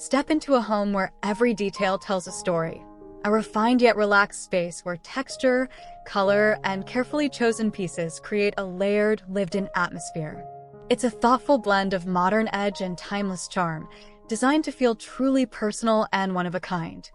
Step into a home where every detail tells a story. A refined yet relaxed space where texture, color, and carefully chosen pieces create a layered, lived-in atmosphere. It's a thoughtful blend of modern edge and timeless charm, designed to feel truly personal and one of a kind.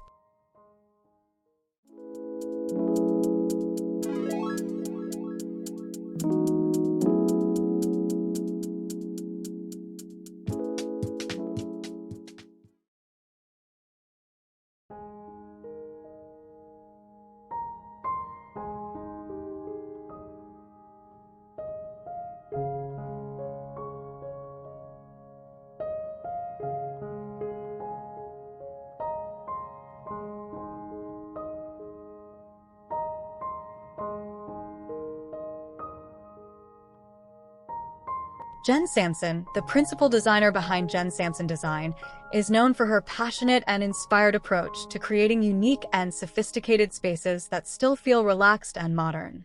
Jen Samson, the principal designer behind Jen Samson Design, is known for her passionate and inspired approach to creating unique and sophisticated spaces that still feel relaxed and modern.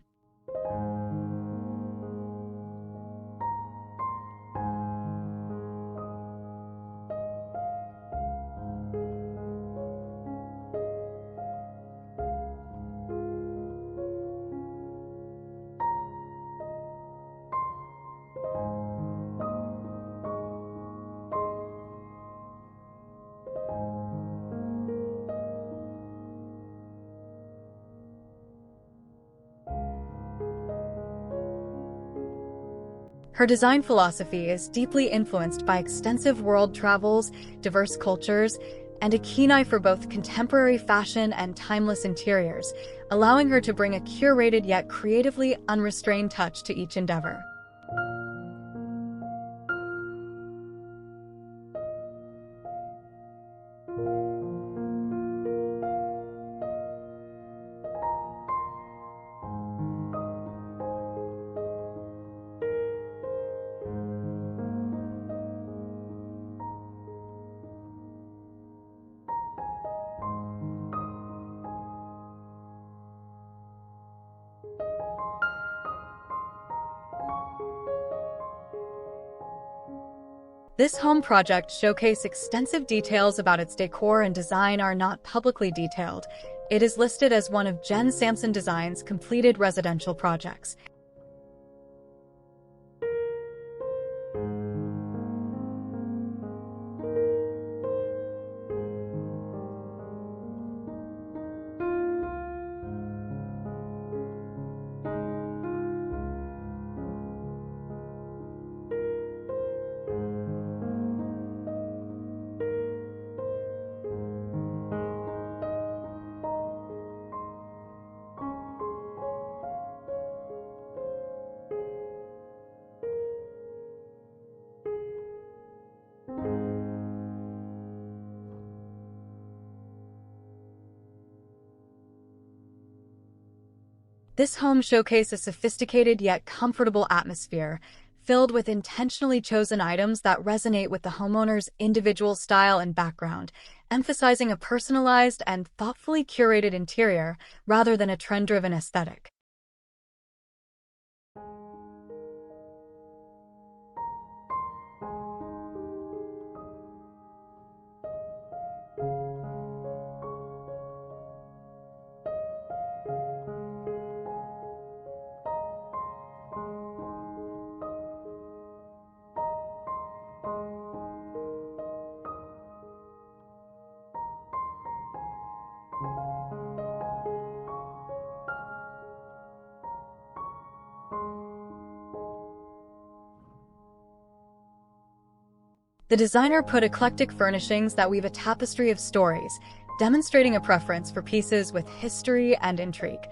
Her design philosophy is deeply influenced by extensive world travels, diverse cultures, and a keen eye for both contemporary fashion and timeless interiors, allowing her to bring a curated yet creatively unrestrained touch to each endeavor. This home project showcased extensive details about its decor and design are not publicly detailed. It is listed as one of Jen Samson Design's completed residential projects. This home showcased a sophisticated yet comfortable atmosphere, filled with intentionally chosen items that resonate with the homeowner's individual style and background, emphasizing a personalized and thoughtfully curated interior rather than a trend-driven aesthetic. The designer put eclectic furnishings that weave a tapestry of stories, demonstrating a preference for pieces with history and intrigue.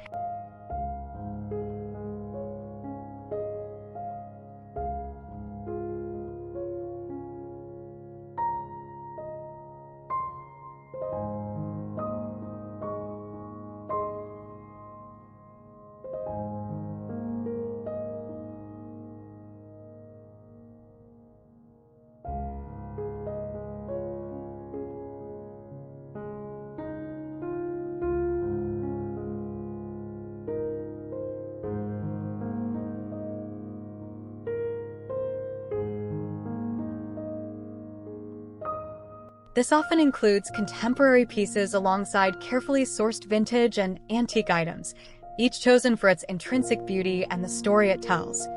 This often includes contemporary pieces alongside carefully sourced vintage and antique items, each chosen for its intrinsic beauty and the story it tells.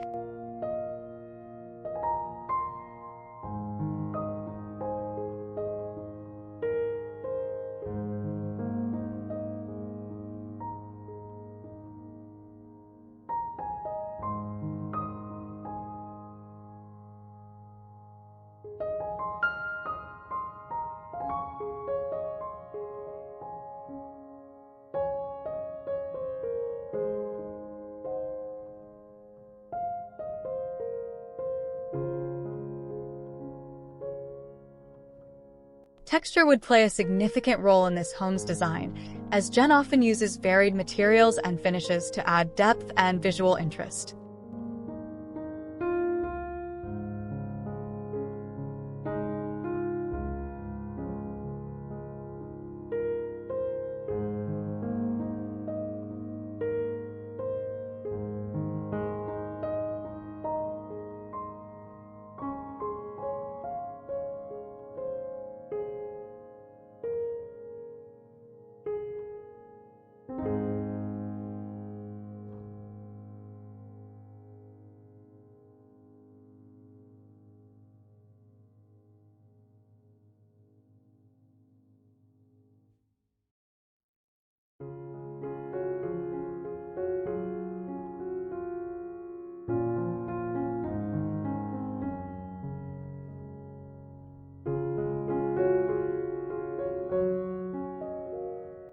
Texture would play a significant role in this home's design, as Jen often uses varied materials and finishes to add depth and visual interest.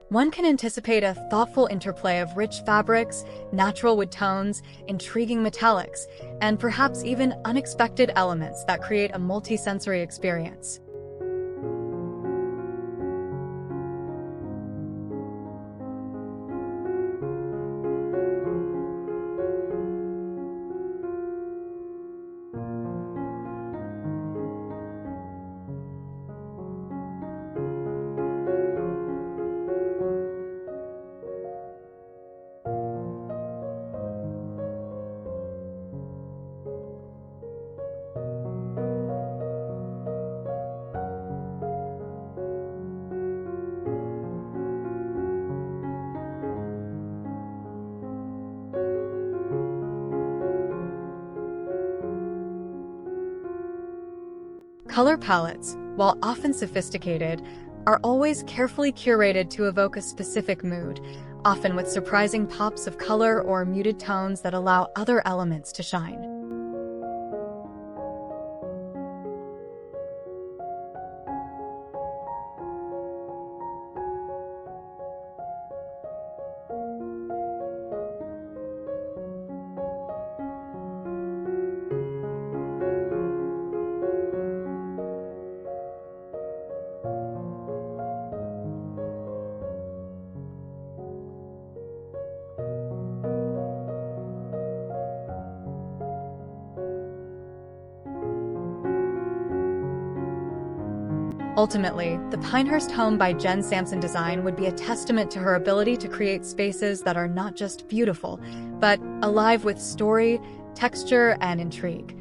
One can anticipate a thoughtful interplay of rich fabrics, natural wood tones, intriguing metallics, and perhaps even unexpected elements that create a multi-sensory experience. Color palettes, while often sophisticated, are always carefully curated to evoke a specific mood, often with surprising pops of color or muted tones that allow other elements to shine. Ultimately, the Pinehurst Home by Jen Samson Design would be a testament to her ability to create spaces that are not just beautiful, but alive with story, texture, and intrigue.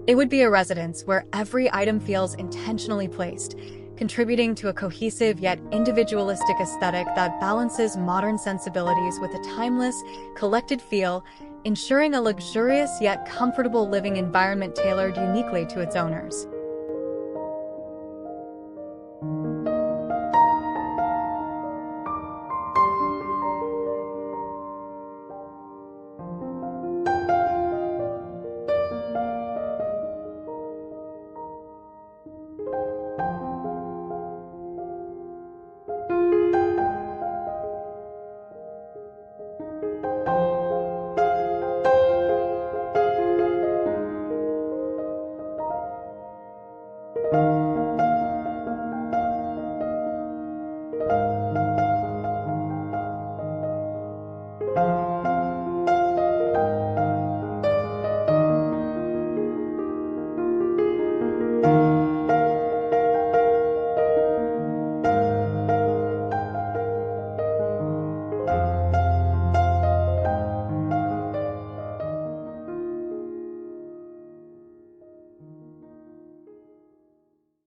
It would be a residence where every item feels intentionally placed, contributing to a cohesive yet individualistic aesthetic that balances modern sensibilities with a timeless, collected feel, ensuring a luxurious yet comfortable living environment tailored uniquely to its owners.